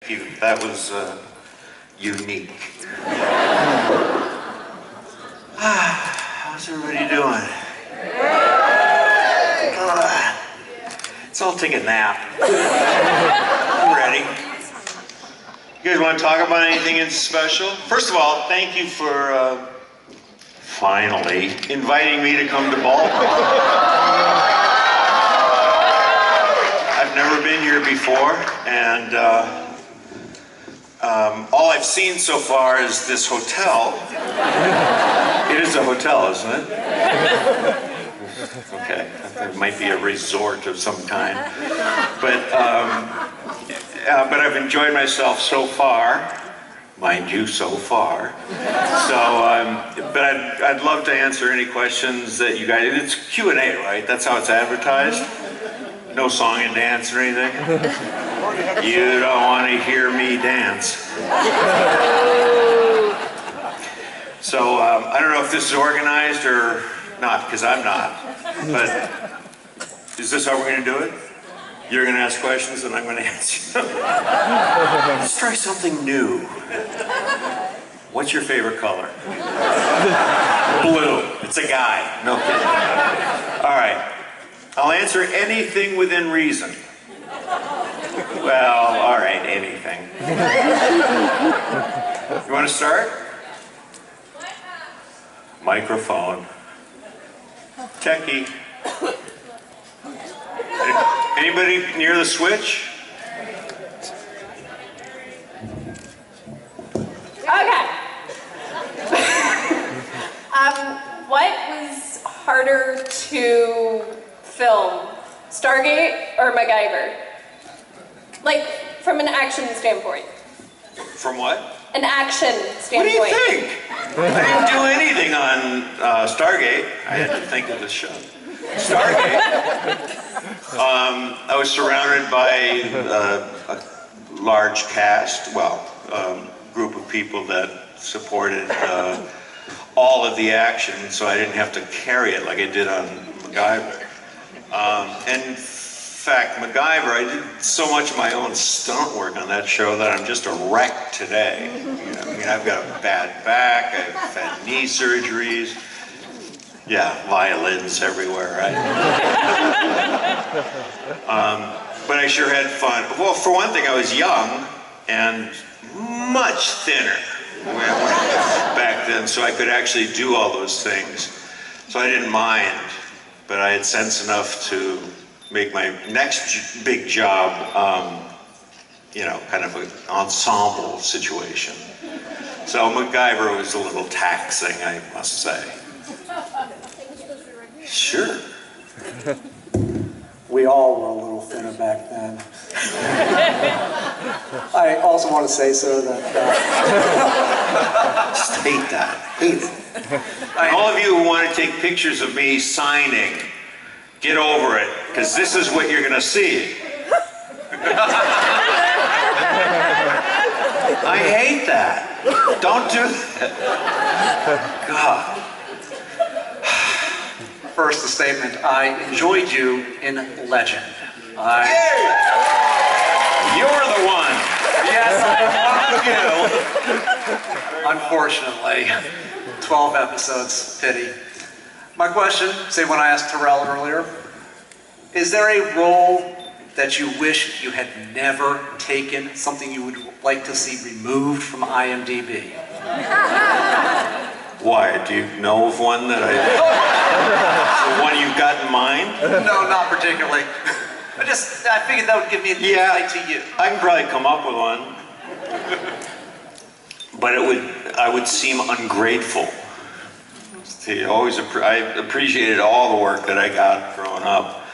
That was unique. How's everybody doing? Let's all take a nap. I'm ready. You guys want to talk about anything special? First of all, thank you for finally inviting me to come to Baltimore. I've never been here before, and all I've seen so far is this hotel. It is a hotel, isn't it? Okay, it might be a resort of some kind. But I've enjoyed myself so far. Mind you, so far. So, but I'd love to answer any questions that you guys, it's Q&A, right? That's how it's advertised? No song and dance or anything? You don't want to hear me dance. So, I don't know if this is organized or not, because I'm not. But is this how we're going to do it? You're going to ask questions and I'm going to answer them. Let's try something new. What's your favorite color? Blue. It's a guy. No kidding. All right. I'll answer anything within reason. Well, all right, anything. You want to start? Microphone. Techie. Anybody near the switch? Okay. What was harder to film, Stargate or MacGyver? Like, from an action standpoint. From what? An action standpoint. What do you think? I didn't do anything on Stargate. I had to think of the show. Stargate. I was surrounded by a large cast, group of people that supported all of the action, so I didn't have to carry it like I did on MacGyver. And in fact, MacGyver, I did so much of my own stunt work on that show that I'm just a wreck today. You know, I mean, I've got a bad back, I've had knee surgeries. Yeah, violins everywhere, right? But I sure had fun. Well, for one thing, I was young and much thinner back then, so I could actually do all those things. So I didn't mind, but I had sense enough to make my next big job, you know, kind of an ensemble situation. So MacGyver was a little taxing, I must say. Sure. We all were a little thinner back then. I also want to say, sir, that... Just hate that. Hate it. And all of you who want to take pictures of me signing, get over it, because this is what you're going to see. I hate that. Don't do that. God. First, the statement, I enjoyed you in Legend. You're the one. Yes, I love you. Unfortunately, 12 episodes, pity. My question, say when I asked Terrell earlier, is there a role that you wish you had never taken, something you would like to see removed from IMDb? Why? Do you know of one that the one you've got in mind? No, not particularly. I figured that would give me an insight to you. I can probably come up with one. But I would seem ungrateful. See, I appreciated all the work that I got growing up,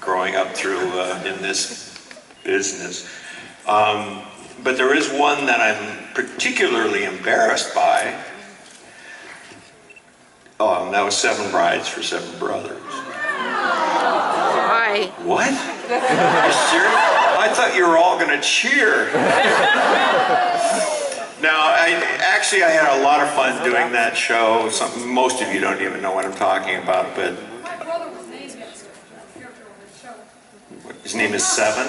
growing up through in this business. But there is one that I'm particularly embarrassed by. Oh, and that was 7 Brides for 7 Brothers. Why? What? Are you serious? I thought you were all going to cheer. Now, I had a lot of fun doing that show. Most of you don't even know what I'm talking about, but... My brother was named as a character on this show. His name is 7?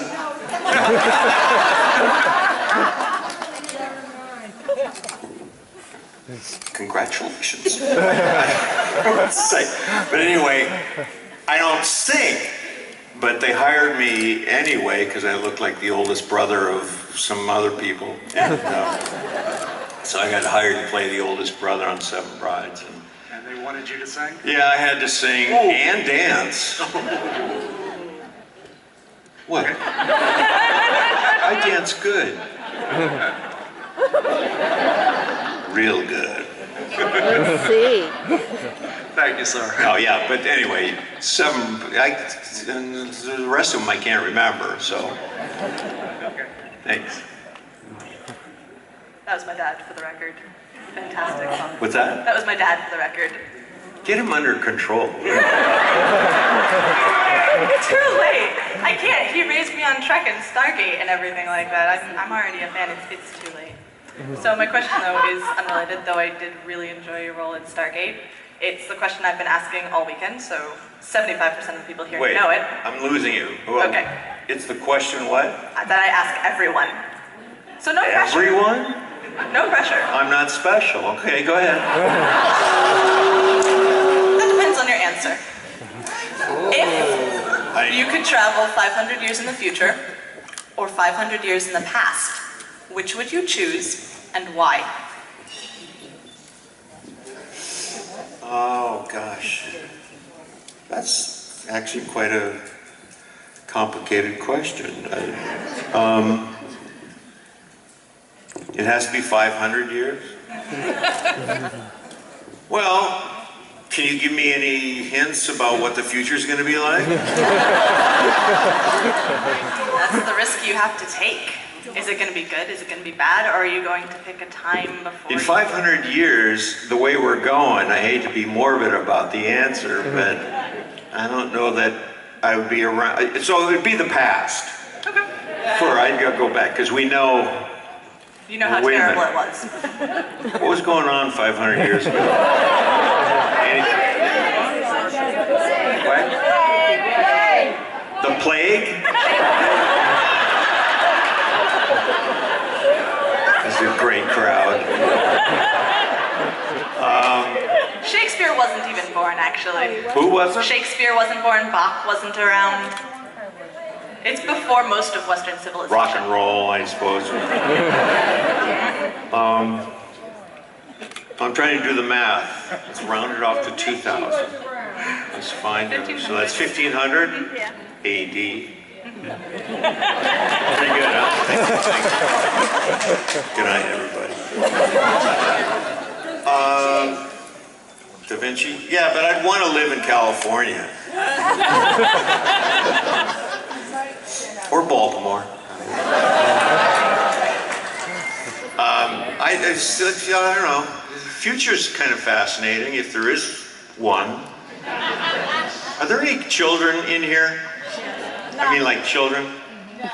Congratulations. I don't know what to say. But anyway, I don't sing. But they hired me anyway because I looked like the oldest brother of some other people. And so I got hired to play the oldest brother on Seven Brides. And they wanted you to sing? Yeah, I had to sing and dance. What? I dance good. Real good. Let's see. Thank you, sir. Oh yeah, but anyway, and the rest of them I can't remember, so. Thanks. That was my dad, for the record. Fantastic song. What's that? That was my dad, for the record. Get him under control. Too late. I can't. He raised me on Trek and Stargate and everything like that. I'm already a fan. It's too late. So my question, though, is unrelated, though I did really enjoy your role in Stargate. It's the question I've been asking all weekend, so 75% of the people here Wait, know it. I'm losing you. Well, Okay. It's the question what? That I ask everyone. So no pressure. Everyone? No pressure. I'm not special. Okay, go ahead. That depends on your answer. If you could travel 500 years in the future or 500 years in the past, which would you choose and why? Oh gosh, that's actually quite a complicated question. It has to be 500 years? Well, can you give me any hints about what the future is going to be like? That's the risk you have to take. Is it going to be good? Is it going to be bad? Or are you going to pick a time before? In 500 years, the way we're going, I hate to be morbid about the answer, but I don't know that I would be around. So it would be the past. Okay. I'd go back, because we know. You know how Wait a terrible minute. it was. What was going on 500 years ago? What? The plague? That's a great crowd. Shakespeare wasn't even born, actually. Who wasn't? Shakespeare wasn't born. Bach wasn't around. It's before most of Western civilization. Rock and roll, I suppose. I'm trying to do the math. Let's round it off to 2,000. Let's find it. So that's 1,500 Yeah. AD. Pretty good, huh? Thank you. Good night, everybody. Da Vinci? Yeah, but I'd want to live in California. Or Baltimore. I don't know. The future's kind of fascinating, if there is one. Are there any children in here? I mean, like children? No.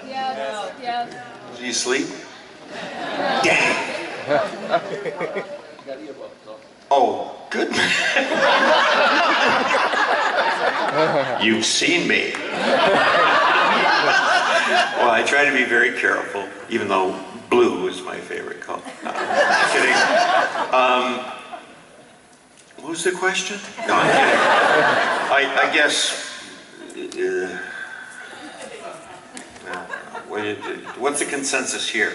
Yes. Do you sleep? Dang. Oh, good. You've seen me. Well, I try to be very careful, even though blue is my favorite color. Kidding. What was the question? No, I'm kidding. I guess. What's the consensus here?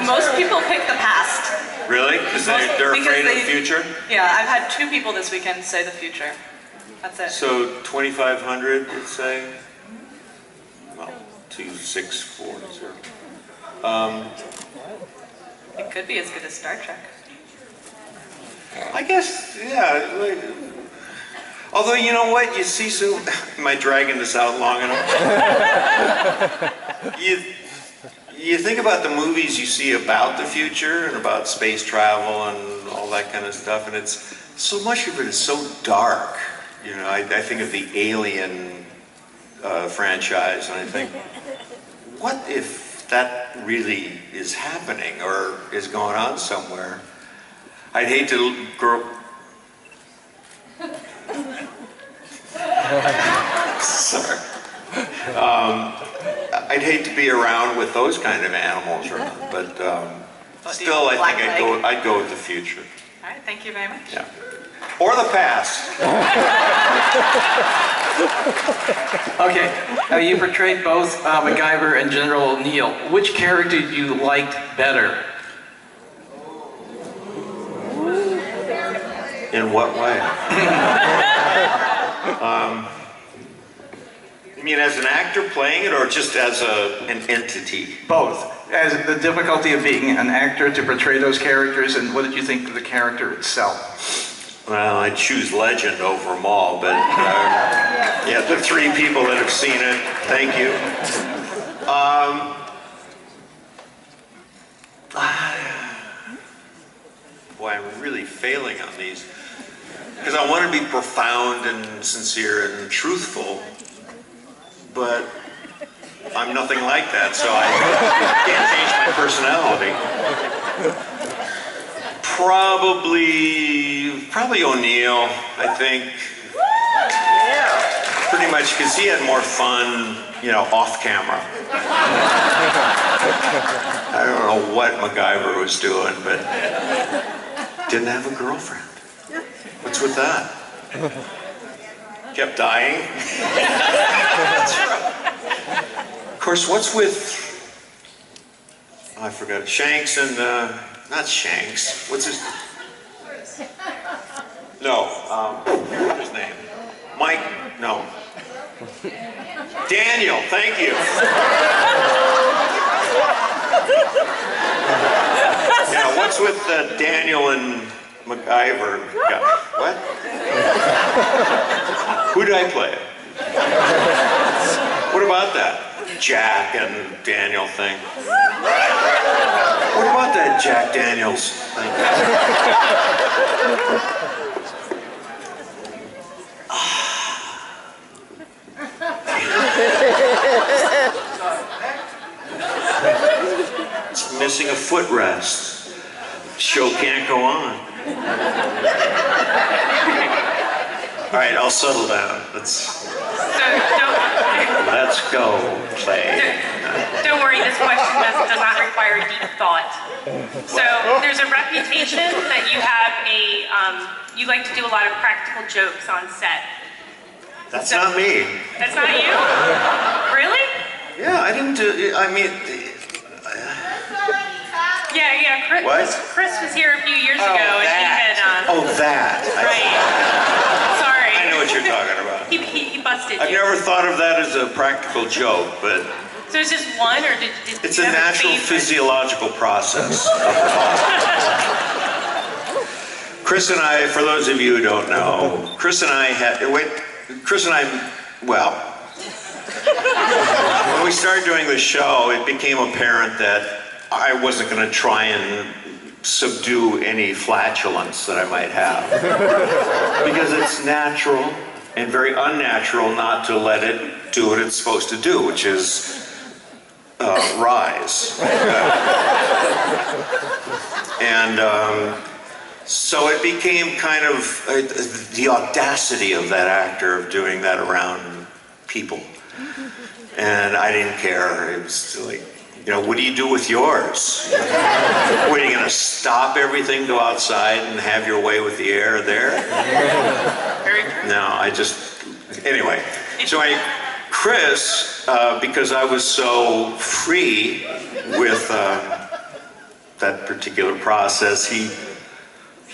Most people pick the past. Really? Because they're afraid of the future? Yeah, I've had 2 people this weekend say the future. That's it. So 2,500, let's say? Well, 2,640. It could be as good as Star Trek. I guess, yeah. Although, you know what? You see, so am I dragging this out long enough? You think about the movies you see about the future and about space travel and all that kind of stuff, and it's so much of it is so dark. You know, I think of the Alien franchise, and I think, what if that really is happening or is going on somewhere? I'd hate to grow. Sorry. I'd hate to be around with those kind of animals, but still, I think I'd go with the future. All right, thank you very much. Yeah. Or the past. Okay, you portrayed both MacGyver and General O'Neill. Which character you liked better? In what way? You mean as an actor playing it, or just as an entity? Both. As the difficulty of being an actor to portray those characters, and what did you think of the character itself? Well, I'd choose Legend over them all, but yeah, the 3 people that have seen it, thank you. Boy, I'm really failing on these. Because I want to be profound and sincere and truthful, but I'm nothing like that, so I can't change my personality. Probably O'Neill, I think. Pretty much, because he had more fun, you know, off camera. I don't know what MacGyver was doing, but didn't have a girlfriend. What's with that? Kept dying. Of course, what's with, I forgot, Shanks and, not Shanks, what's his, no, what's his name? Mike, no. Daniel, thank you. Yeah, what's with Daniel and MacGyver? What? Who did I play? What about that Jack and Daniel thing? What about that Jack Daniels thing? It's missing a footrest. Show can't go on. All right, I'll settle down. Let's go play. Don't worry, this question does not require deep thought. So there's a reputation that you have you like to do a lot of practical jokes on set. That's not me. That's not you? Really? Yeah, I didn't do, I mean... Yeah, Chris was here a few years ago and he had... that. Right. Sorry. I know what you're talking about. He busted you. I've never thought of that as a practical joke, but... So it's just one, or did It's you a have natural favorite? physiological process of thought. Chris and I, for those of you who don't know, when we started doing the show, it became apparent that I wasn't going to try and subdue any flatulence that I might have. Because it's natural and very unnatural not to let it do what it's supposed to do, which is rise. And so it became kind of the audacity of that actor of doing that around people. And I didn't care. It was like, you know, what do you do with yours? What, are you going to stop everything, go outside and have your way with the air there? Very true. No, anyway. So Chris, because I was so free with that particular process, he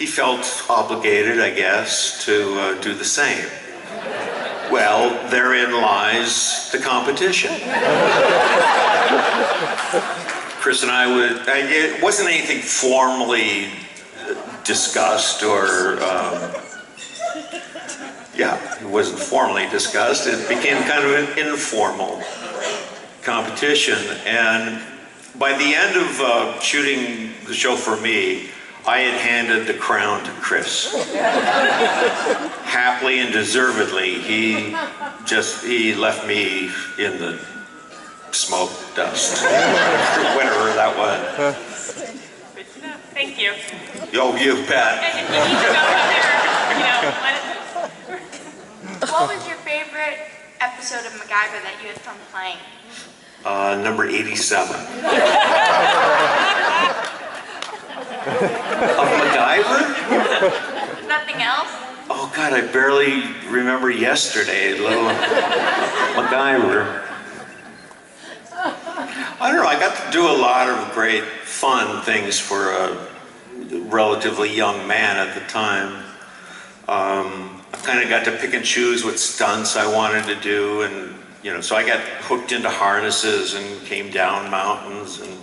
felt obligated, I guess, to do the same. Well, therein lies the competition. Chris and I it wasn't anything formally discussed or, it wasn't formally discussed. It became kind of an informal competition. And by the end of shooting the show for me, I had handed the crown to Chris. Happily and deservedly, he left me in the smoke dust, whatever that was. Good to know. Thank you. Oh, you bet. And if you need to go out there, What was your favorite episode of MacGyver that you had fun playing? Number 87. Of MacGyver? Nothing else? Oh God, I barely remember yesterday, little MacGyver. I don't know, I got to do a lot of great fun things for a relatively young man at the time. I kind of got to pick and choose what stunts I wanted to do, and so I got hooked into harnesses and came down mountains and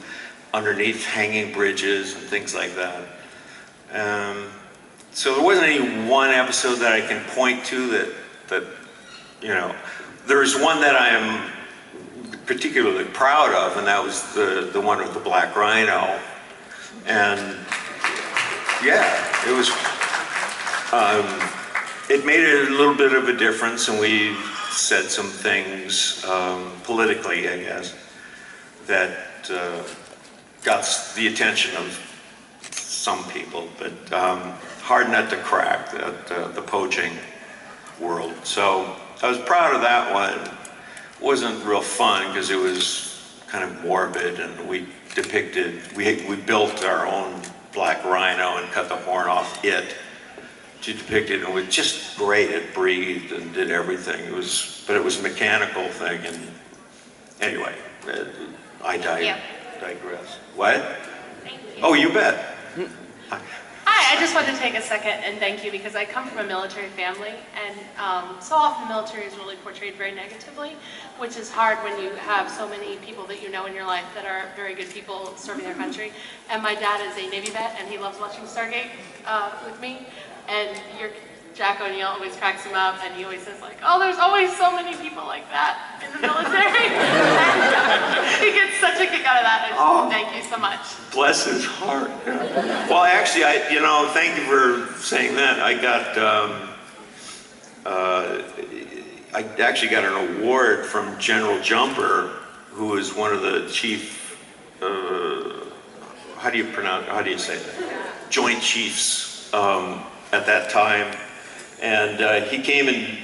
underneath hanging bridges and things like that. So there wasn't any one episode that I can point to that there's one that I am particularly proud of, and that was the one with the black rhino. And yeah, it was, it made a little bit of a difference, and we said some things politically, I guess, that got the attention of some people, but hard nut to crack, the poaching world. So I was proud of that one. It wasn't real fun because it was kind of morbid, and we built our own black rhino and cut the horn off it to depict it, and it was just great. It breathed and did everything. But it was a mechanical thing, and anyway, I digress. What? Thank you. Oh, you bet. Hi, I just wanted to take a second and thank you because I come from a military family, and so often the military is really portrayed very negatively, which is hard when you have so many people that you know in your life that are very good people serving their country. And my dad is a Navy vet, and he loves watching Stargate with me. And Jack O'Neill always cracks him up, and he always says like, "Oh, there's always so many people like that in the military." And he gets such a kick out of that. I just thank you so much. Bless his heart. Well, actually, thank you for saying that. I actually got an award from General Jumper, who is one of the chief, how do you say that? Joint Chiefs at that time. And he came in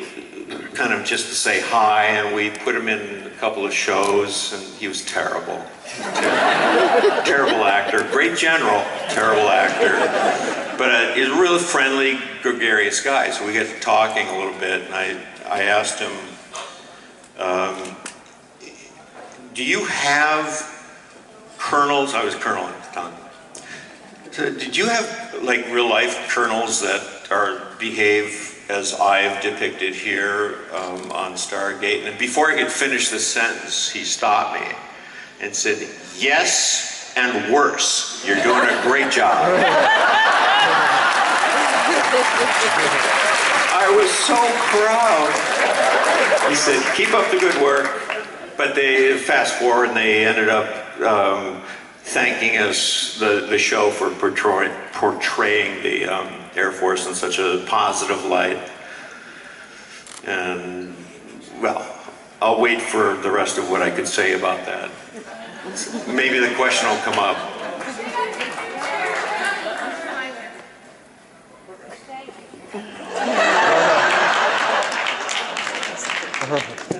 kind of just to say hi, and we put him in a couple of shows, and he was terrible. Terrible actor. Great general, terrible actor. But he's a real friendly, gregarious guy, so we got to talking a little bit, and I asked him, do you have colonels? I was colonel at the time. So did you have like real life colonels that behave as I've depicted here on Stargate? And before I could finish the sentence, he stopped me and said, "Yes, and worse. You're doing a great job." I was so proud. He said, "Keep up the good work." But they fast forward, and they ended up thanking us, the show, for portraying the Air Force in such a positive light. And, well, I'll wait for the rest of what I could say about that. Maybe the question will come up.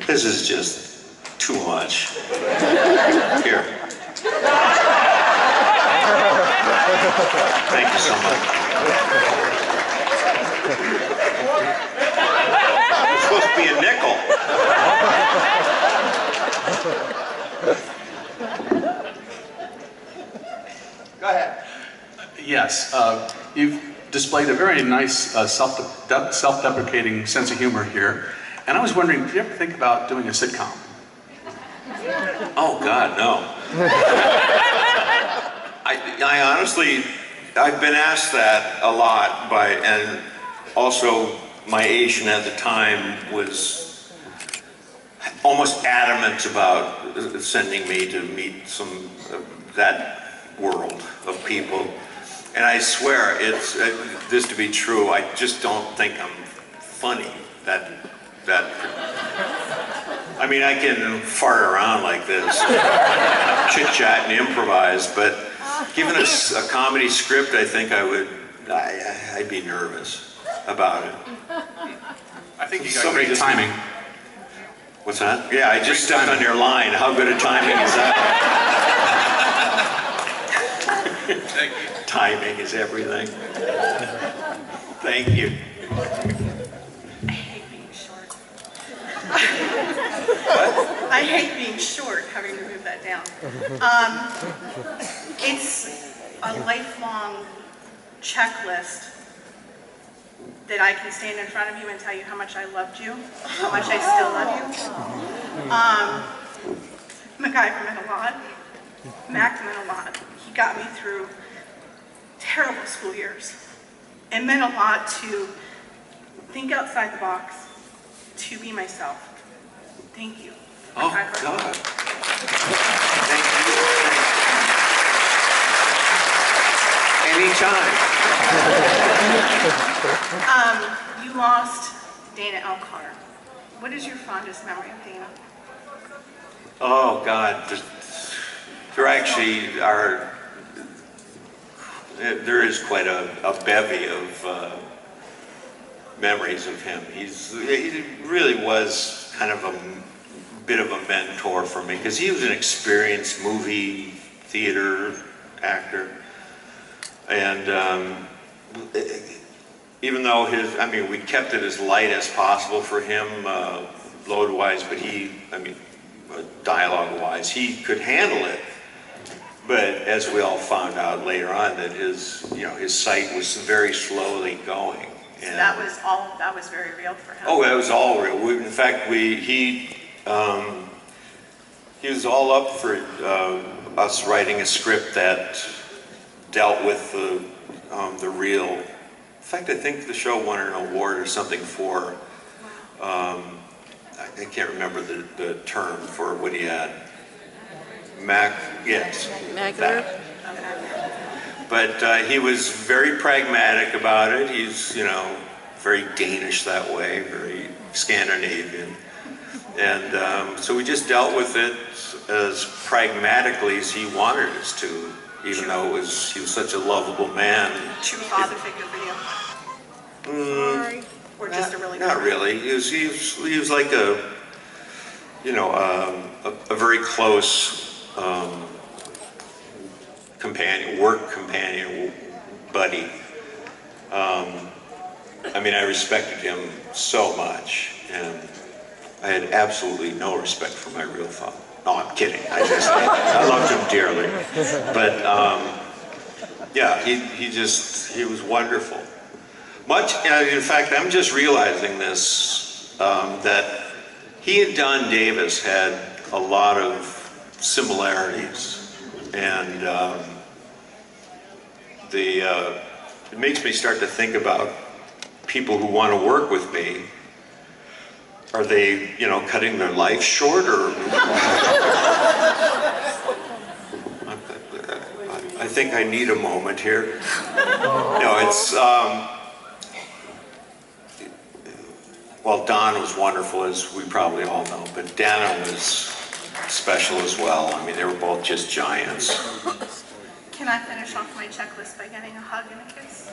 This is just too much. Here. Thank you so much. It's supposed to be a nickel. Go ahead. Yes, you've displayed a very nice self-deprecating sense of humor here. And I was wondering, did you ever think about doing a sitcom? Oh God, no. I honestly, I've been asked that a lot and also my agent at the time was almost adamant about sending me to meet some of that world of people. And I swear, this to be true, I just don't think I'm funny. I mean, I can fart around like this, chit-chat and improvise, but given a comedy script, I think I'd be nervous about it. I think you got great timing. What's that? Yeah, I just stepped on your line. How good a timing is that? Thank you. Timing is everything. Thank you. I hate being short. What? I hate being short, having to move that down. It's a lifelong checklist that I can stand in front of you and tell you how much I loved you, how much I still love you. MacGyver meant a lot. Mac meant a lot. He got me through terrible school years. It meant a lot to think outside the box, to be myself. Thank you. Oh, MacGyver. God. Thank you. Anytime. You lost Dana Elcar. What is your fondest memory of Dana? Oh, God. There actually are, there is quite a bevy of memories of him. He really was kind of a bit of a mentor for me because he was an experienced movie theater actor. And even though we kept it as light as possible for him, load-wise, but dialogue-wise, he could handle it. But as we all found out later on, that his sight was very slowly going. So that was very real for him. Oh, that was all real. In fact, he was all up for us writing a script that dealt with the real. In fact, I think the show won an award or something for. I can't remember the term for what he had. MacGyver. But he was very pragmatic about it. He's, very Danish that way, very Scandinavian. And so we just dealt with it as pragmatically as he wanted us to, even though he was such a lovable man. True father figure for you? Or just a really good Not friend? really. He was like a very close work companion, buddy. I respected him so much, and I had absolutely no respect for my real father. No, I'm kidding. I loved him dearly. But yeah, he was wonderful. In fact, I'm just realizing this, that he and Don Davis had a lot of similarities, and it makes me start to think about people who want to work with me. Are they, cutting their life short, or? I think I need a moment here. No, it's, well, Don was wonderful, as we probably all know, but Dana was special as well. They were both just giants. Can I finish off my checklist by getting a hug and a kiss?